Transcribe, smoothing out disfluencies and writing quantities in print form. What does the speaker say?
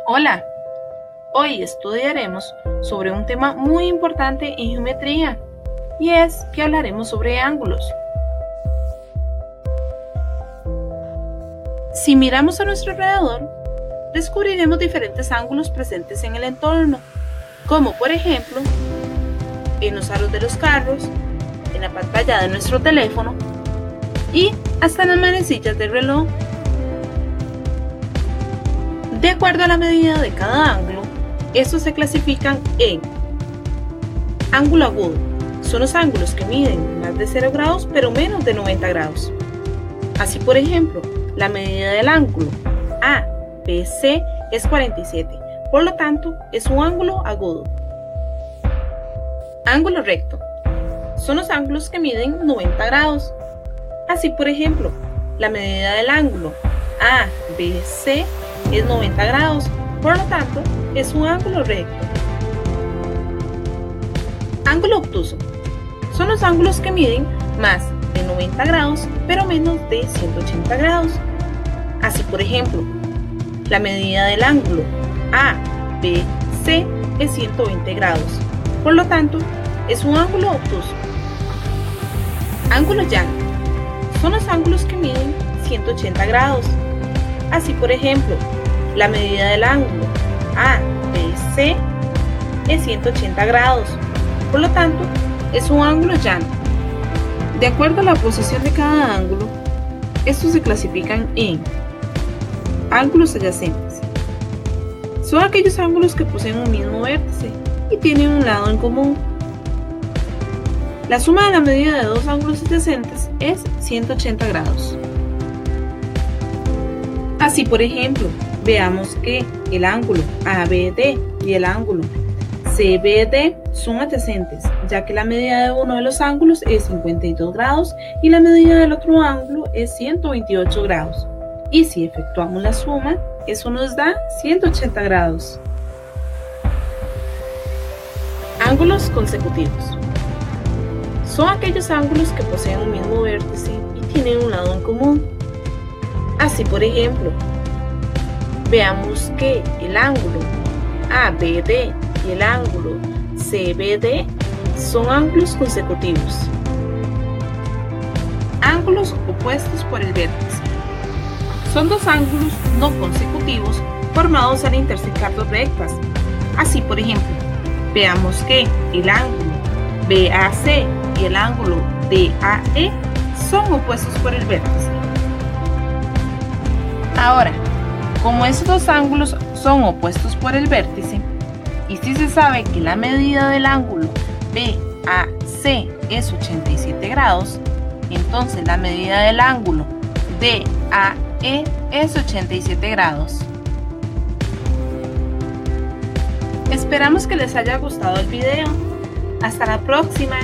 Hola, hoy estudiaremos sobre un tema muy importante en geometría y es que hablaremos sobre ángulos. Si miramos a nuestro alrededor, descubriremos diferentes ángulos presentes en el entorno, como por ejemplo, en los aros de los carros, en la pantalla de nuestro teléfono y hasta en las manecillas del reloj. De acuerdo a la medida de cada ángulo, estos se clasifican en ángulo agudo. Son los ángulos que miden más de 0 grados pero menos de 90 grados. Así por ejemplo, la medida del ángulo ABC es 47, por lo tanto es un ángulo agudo. Ángulo recto. Son los ángulos que miden 90 grados. Así por ejemplo, la medida del ángulo ABC es 90 grados, por lo tanto es un ángulo recto. Ángulo obtuso. Son los ángulos que miden más de 90 grados pero menos de 180 grados. Así por ejemplo, la medida del ángulo ABC es 120 grados, por lo tanto es un ángulo obtuso. Ángulo llano. Son los ángulos que miden 180 grados. Así por ejemplo, la medida del ángulo ABC es 180 grados, por lo tanto es un ángulo llano. De acuerdo a la posición de cada ángulo, estos se clasifican en ángulos adyacentes. Son aquellos ángulos que poseen un mismo vértice y tienen un lado en común. La suma de la medida de dos ángulos adyacentes es 180 grados. Así por ejemplo, veamos que el ángulo ABD y el ángulo CBD son adyacentes, ya que la medida de uno de los ángulos es 52 grados y la medida del otro ángulo es 128 grados. Y si efectuamos la suma, eso nos da 180 grados. Ángulos consecutivos. Son aquellos ángulos que poseen un mismo vértice y tienen un lado en común. Así por ejemplo, veamos que el ángulo ABD y el ángulo CBD son ángulos consecutivos. Ángulos opuestos por el vértice. Son dos ángulos no consecutivos formados al intersecar dos rectas. Así por ejemplo, veamos que el ángulo BAC y el ángulo DAE son opuestos por el vértice. Ahora, como estos dos ángulos son opuestos por el vértice, y si se sabe que la medida del ángulo BAC es 87 grados, entonces la medida del ángulo DAE es 87 grados. Esperamos que les haya gustado el video. Hasta la próxima.